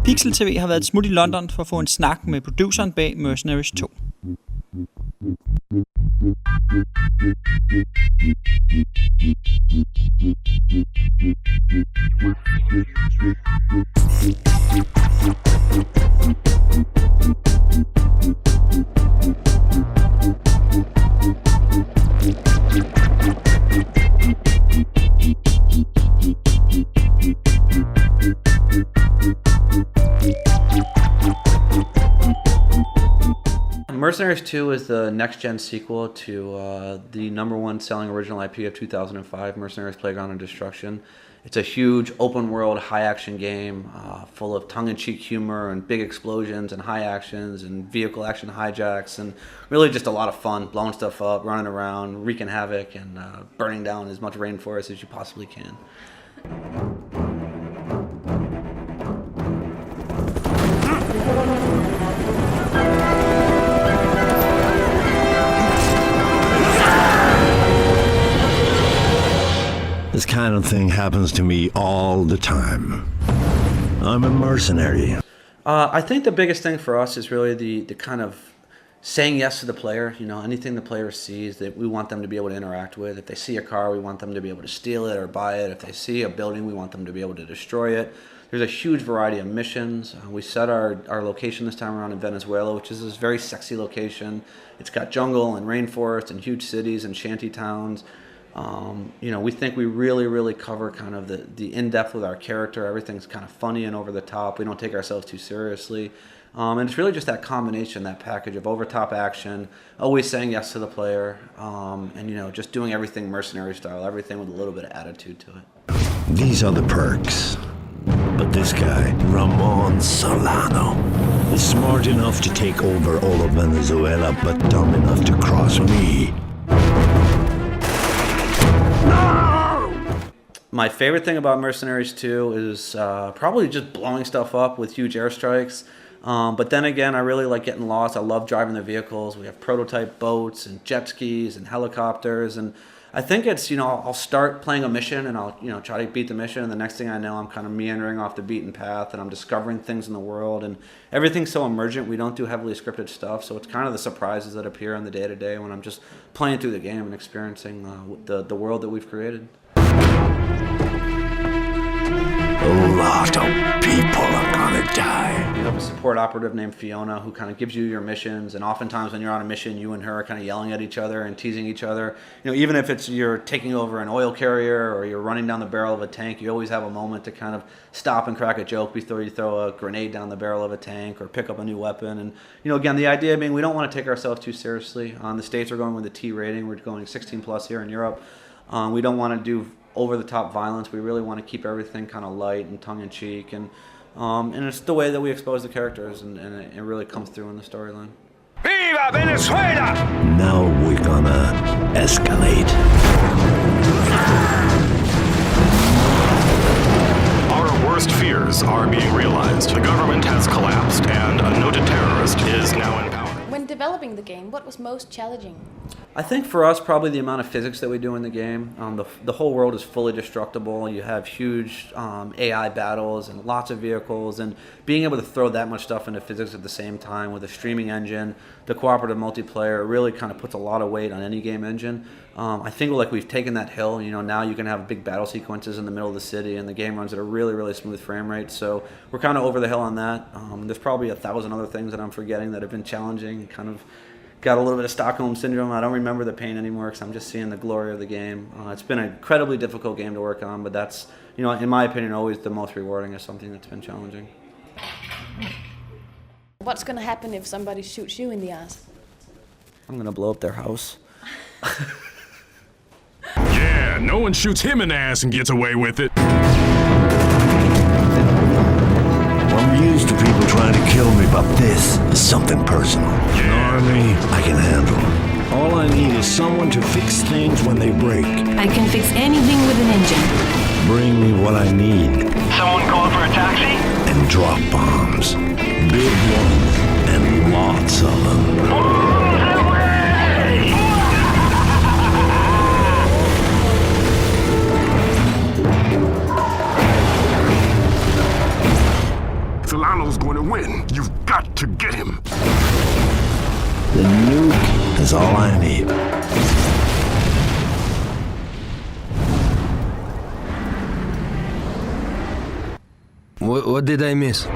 Pixel.tv har været et smut i London for at få en snak med produceren bag Mercenaries 2. Mercenaries 2 is the next-gen sequel to the #1 selling original IP of 2005, Mercenaries Playground and Destruction. It's a huge open-world, high-action game full of tongue-in-cheek humor and big explosions and high actions and vehicle action hijacks and really just a lot of fun, blowing stuff up, running around, wreaking havoc, and burning down as much rainforest as you possibly can. This kind of thing happens to me all the time. I'm a mercenary. I think the biggest thing for us is really the kind of saying yes to the player. You know, anything the player sees that we want them to be able to interact with. If they see a car, we want them to be able to steal it or buy it. If they see a building, we want them to be able to destroy it. There's a huge variety of missions. We set our location this time around in Venezuela, which is this very sexy location. It's got jungle and rainforest and huge cities and shanty towns. You know, we think we really cover kind of the in-depth with our character. Everything's kind of funny and over the top. We don't take ourselves too seriously. And it's really just that combination, that package of over-top action, always saying yes to the player, and, you know, just doing everything mercenary style, everything with a little bit of attitude to it. These are the perks. But this guy, Ramon Solano, is smart enough to take over all of Venezuela, but dumb enough to cross me. My favorite thing about Mercenaries 2 is probably just blowing stuff up with huge airstrikes. But then again, I really like getting lost. I love driving the vehicles. We have prototype boats and jet skis and helicopters. And I think it's, you know, I'll start playing a mission and I'll, you know, try to beat the mission. And the next thing I know, I'm kind of meandering off the beaten path and I'm discovering things in the world. And everything's so emergent. We don't do heavily scripted stuff. So it's kind of the surprises that appear in the day-to-day when I'm just playing through the game and experiencing the world that we've created. A lot of people are gonna die. You have a support operative named Fiona who kind of gives you your missions, and oftentimes when you're on a mission, you and her are kind of yelling at each other and teasing each other. You know, even if it's you're taking over an oil carrier or you're running down the barrel of a tank, you always have a moment to kind of stop and crack a joke before you throw a grenade down the barrel of a tank or pick up a new weapon. And, you know, again, the idea being we don't want to take ourselves too seriously. The States are going with a T rating. We're going 16 plus here in Europe. We don't want to do over-the-top violence. We really want to keep everything kind of light and tongue-in-cheek, and it's the way that we expose the characters, and it really comes through in the storyline. Viva Venezuela! Now we're gonna escalate. Our worst fears are being realized. The government has collapsed, and a noted terrorist is now in power. When developing the game, what was most challenging? I think for us, probably the amount of physics that we do in the game. The whole world is fully destructible. You have huge AI battles and lots of vehicles, and being able to throw that much stuff into physics at the same time with a streaming engine, the cooperative multiplayer, really kind of puts a lot of weight on any game engine. I think like we've taken that hill. You know, now you can have big battle sequences in the middle of the city, and the game runs at a really smooth frame rate. So we're kind of over the hill on that. There's probably 1,000 other things that I'm forgetting that have been challenging. Kind of got a little bit of Stockholm syndrome. I don't remember the pain anymore because I'm just seeing the glory of the game. It's been an incredibly difficult game to work on, but that's, you know, in my opinion, always the most rewarding is something that's been challenging. What's going to happen if somebody shoots you in the ass? I'm going to blow up their house. Yeah, no one shoots him in the ass and gets away with it. I'm used to people trying to kill me, but this is something personal. An army I can handle. All I need is someone to fix things when they break. I can fix anything with an engine. Bring me what what I need. Someone call for a taxi? And drop bombs. Big ones and lots of them. Bombs away! Solano's going to win. You've got to get him. The nuke is all I need. What did I miss?